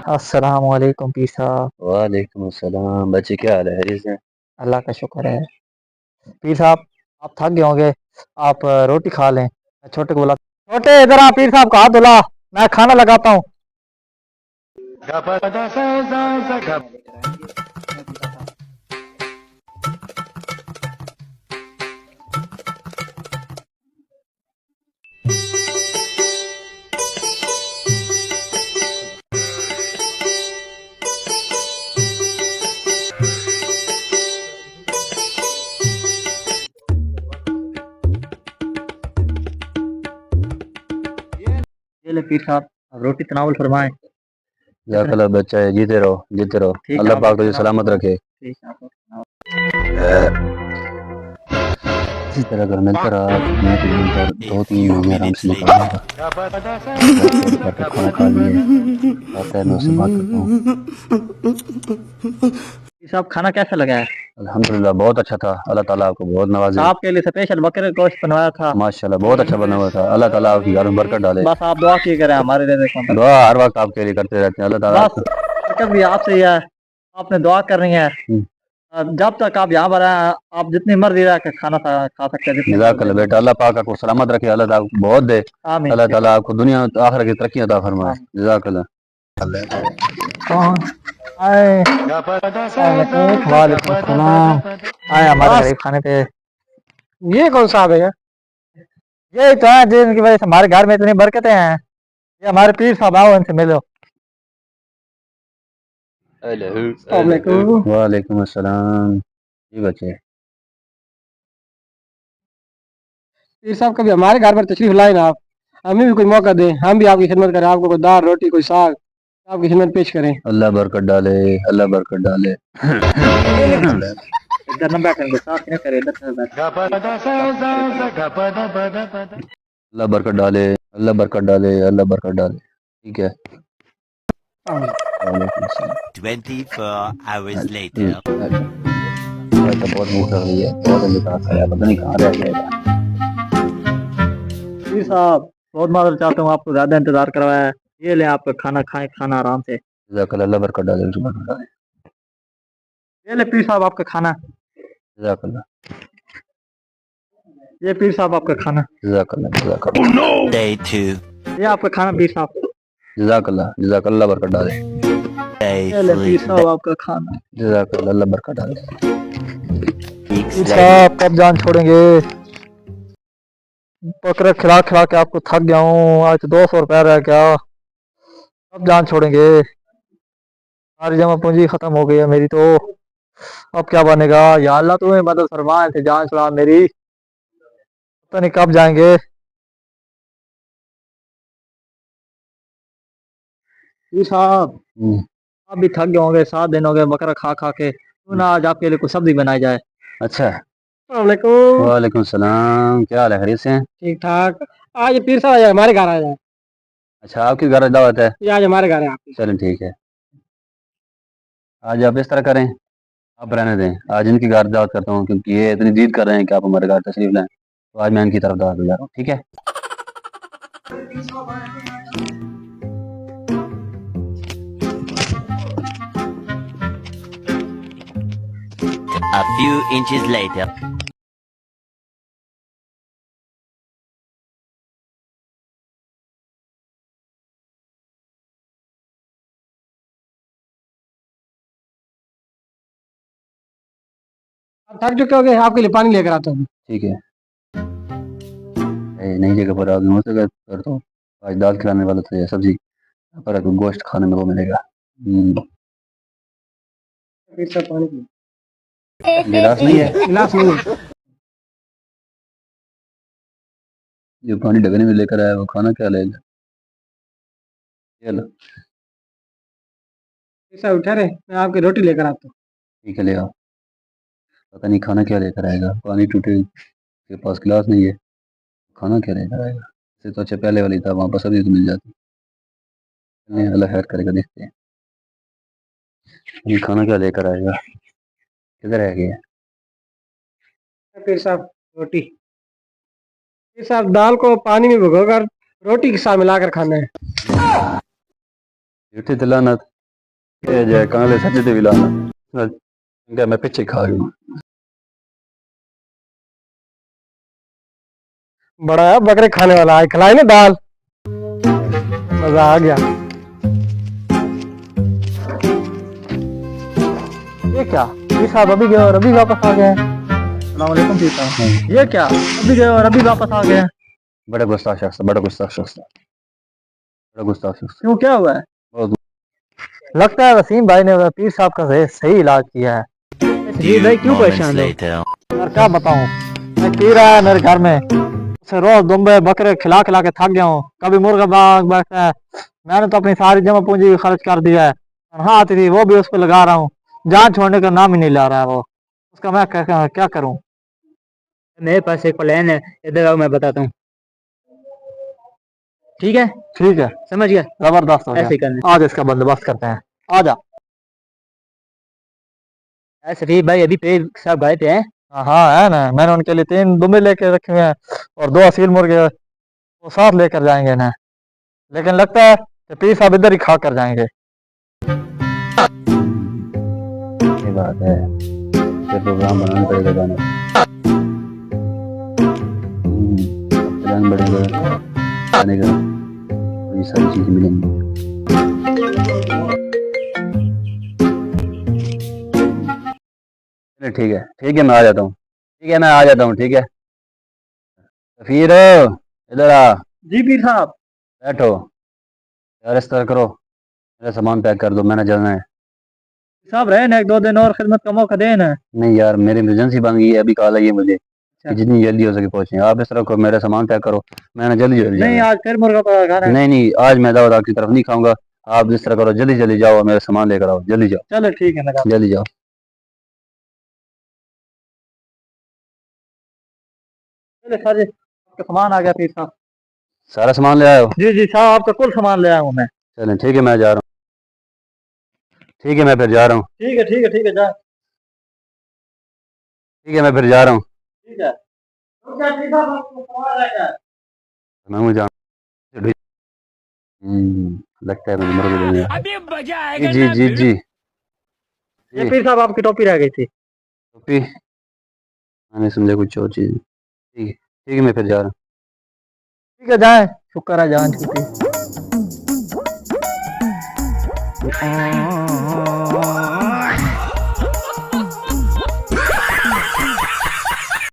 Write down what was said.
अस्सलाम वालेकुम पीर साहब। वालेकुम अस्सलाम। बच्चे क्या हाल है? खैरियत से? अल्लाह का शुक्र है। पीर साहब आप थक गए होंगे, आप रोटी खा लें। मैं छोटे को बोला, छोटे इधर आ, पीर साहब का हाथ धुला, मैं खाना लगाता हूँ। ये ले पीर साहब, आप रोटी तनावल फरमाएं। जाकला बच्चा है, जीते रहो जीते रहो। ठीक है, अल्लाह आप पाक तुझे लोग सलामत रखे। ठीक है, आप लोग इसी तरह अगर मिलता रहा तो मैं तुझे इधर 2-3 महीने आराम से निकाल दूंगा। बस तेरे घर का खाना खा लिए, आता है मैं उससे बात करता हूँ। पीर साहब खाना कैसा लगा है? अल्हम्दुलिल्लाह बहुत अच्छा था। अल्लाह ताला आपको बहुत नवाजे। आपके लिए स्पेशल बकरे का गोश्त बनवाया था। माशाल्लाह बहुत अच्छा बना हुआ था। अल्लाह ताला आपके घर में बरकत डाले। बस आप दुआ किए करें हमारे लिए। दुआ हर वक्त आपके लिए करते रहते हैं। अल्लाह ताला बस आपको बरकत भी आपसे ही है, आपने दुआ करनी है। जब तक आप यहाँ पर हैं, आप जितनी मर्जी रह के खाना खा सकते हैं, जितनी जज़ाकल्लाह बेटा। अल्लाह पाक आपको सलामत रखे। अल्लाह ताला आपको बहुत दे। आमीन अल्लाह ताला आपको दुनिया और आखिरत की तरक्की अता फरमाए। आमीन। जज़ाकल्लाह। कौन आए? वालेकुम सलाम। आए हमारे गरीब खाने पे। ये कौन सा है? ये तो है जिनकी वजह से हमारे घर में इतनी बरकतें हैं। ये हमारे पीर साहब, आओ इनसे मिलो। वालेकुम। वालेकुम अस्सलाम। जी बच्चे। पीर साहब कभी हमारे घर पर तशरीफ लाए ना आप, हमें भी कोई मौका दें, हम भी आपकी खिदमत करें, आपको कोई दाल रोटी कोई साग आपकी खिदमत पेश करें। अल्लाह बरकत डाले। अल्लाह बरकत डाले। इधर न बैठेंगे, साथ न करें, इधर बैठ। अल्लाह बरकत डाले। अल्लाह बरकत डाले। अल्लाह बरकत डाले। ठीक है। वालेकुम अस्सलाम। 24 hours later. अच्छा, तो बहुत भूख लग रही है। बहुत जल्दी कहाँ खाया, पता नहीं कहाँ रह गया। जी साहब बहुत माजूर चाहता हूँ, आपको ज्यादा इंतजार करवाया है। ये ले आपका खाना, खाएं खाना आराम से। जज़ाकल्लाह। अल्लाह बरकत डाले। अल्लाह बरकत डाले। ये ले पीर साहब आपका खाना। जज़ाकल्लाह। ये पीर साहब आपका खाना। जज़ाकल्लाह। जज़ाकल्लाह। Day 2. ये आपका खाना पीर साहब। जज़ाकल्लाह। जज़ाकल्लाह बरकत डाले। Day ये ले पीर 3. साहब आपका खाना। जज़ाकल्लाह। अल्लाह बरकत डाले। Weeks पीर later. साहब कब जान छोड़ेंगे? बकरा खिला खिला के आपको थक गया हूँ, आज तो 200 रुपया रह गया। कब जान छोड़ेंगे? सारी जमा पूंजी खत्म हो गई है मेरी तो। अब क्या बनेगा? या अल्लाह तुम्हें मदद फरमा, थे जान छुड़ा मेरी। पता नहीं कब जाएंगे। जी साहब आप भी थक गए होंगे, 7 दिन हो गए बकरा खा खा के, क्यों ना आज आपके लिए कुछ सब्जी बनाई जाए। अच्छा। वालेकुम। वालेकुम सलाम। क्या हाल है? खैरियत से हैं? ठीक ठाक। आज पीर साहब आज हमारे घर आ जाए। अच्छा, आपकी घर दावत है? ये आज हमारे घर है आपकी। चलें ठीक है। आज आप इस तरह करें, आप रहने दें। आज इनकी घर दावत करता हूँ क्योंकि ये इतनी जिद कर रहे हैं कि आप हमारे घर तशरीफ लाएं। तो आज मैं इनकी तरफ दावत ले जा रहा हूँ। ठीक है। A few inches later. आप थक चुके होगे, आपके लिए पानी लेकर आता हूँ। ठीक है। नई जगह पर आप हो सके करता हूँ। आज दाल खिलाने वाला था या सब्जी, पर गोश्त खाने में वो मिलेगा। फिर से पानी पी। गिलास नहीं है? गिलास नहीं है। जो पानी ढकने में लेकर आया वो खाना क्या लेगा? ये लो। ऐसा उठा रहे, मैं आपकी रोटी लेकर आता हूँ। ठीक है, ले आओ। पता नहीं खाना क्या लेकर आएगा। पानी टूटे के पास गिलास नहीं है, खाना क्या लेकर आएगा। इससे तो अच्छा पहले वाली था, वहाँ पर सब्जी तो मिल जाती। चलिए, अल्लाह खैर करेगा, देखते हैं ये खाना क्या लेकर आएगा। किधर रह गया? फिर साहब रोटी। फिर साहब दाल को पानी में भिगोकर रोटी के साथ मिलाकर खाना है। झूठी तो लानत ये जाए काले सच्चे ते भी लानत क्या मैं पीछे खा गई बड़ा है बकरे खाने वाला है, खिलाई ना दाल, मजा आ गया। ये क्या, ये साहब अभी गए और अभी वापस आ गए हैं। अस्सलाम वालेकुम पीर साहब। ये क्या, अभी गए और अभी वापस आ गए हैं। बड़ा गुस्ताख शख्स बड़ा गुस्ताख शख्स बड़ा गुस्ताख शख्स क्यों, क्या हुआ है? बहुत लगता है वसीम भाई ने पीर साहब का सही इलाज किया है। जी भाई Few क्यों moments परेशान हो? later. यार क्या बताऊं, मैं पी रहा है मेरे घर में, उसे रोज दुम्बे बकरे खिला खिला के थक गया हूँ। कभी मुर्गा बाग बैठता है, मैंने तो अपनी सारी जमा पूंजी खर्च कर दिया है। तनख्वाह आती थी वो भी उस पर लगा रहा हूँ, जान छोड़ने का नाम ही नहीं ला रहा है वो। उसका मैं क्या करूं? मेरे पास एक प्लान है, इधर आओ मैं बताता हूँ। ठीक है, ठीक है, समझ गया? जबरदस्त हो ऐसे ही गया। करना आज इसका बंदोबस्त करते हैं, आ जा। है। शरीफ भाई अभी पेड़ साहब गए थे हैं। हाँ हाँ है ना, मैंने उनके लिए 3 दुम्बे लेके रखे हुए हैं और 2 असील मुर्गे वो साथ लेकर जाएंगे ना, लेकिन लगता है कि पीर साहब इधर ही खा कर जाएंगे। ये बात है ये प्रोग्राम बनाना पड़ेगा गाने प्लान बढ़ेगा गाने का ये सारी चीजें मिलेंगी चलो ठीक है मैं आ जाता हूँ ठीक है मैं आ जाता हूँ ठीक है फिर इधर आ जी पीर साहब। बैठो यार इस तरह करो मेरा सामान पैक कर दो मैंने जाना है साहब रहे ना 1-2 दिन और खिदमत का मौका देना। नहीं यार मेरी इमरजेंसी बन गई है अभी कॉल आई है मुझे कि जितनी जल्दी हो सके पहुंचे आप इस तरह करो मेरा सामान पैक करो मैंने जल्दी जल्दी नहीं, जाना है। आज फिर मुर्गा पका खाना है। नहीं आज मैं दावत आपकी तरफ नहीं खाऊंगा आप इस तरह करो जल्दी जल्दी जाओ और मेरा सामान लेकर आओ जल्दी जाओ चलो ठीक है ना। जल्दी जाओ चलो सर जी, आपका सामान आ गया पीर साहब। सारा सामान ले आए हो जी जी साहब, आपका कुल सामान ले आया हूँ मैं। चलें ठीक है मैं जा रहा हूँ ठीक है मैं फिर जा रहा हूँ ठीक है ठीक है ठीक है, जा। ठीक है मैं फिर जा रहा हूँ ठीक है, रुक जा पीर साहब, आपका सामान आ गया। मैं मुझे लगता है मैं नंबर को देंगे अभी मजा आएगा जी ना जी जी ये पीर साहब आपकी टोपी रह गई थी। टोपी मैंने समझा कुछ और चीज ठीक है मैं फिर जा रहा हूँ ठीक है, जाए, शुक्र है जान छूटी।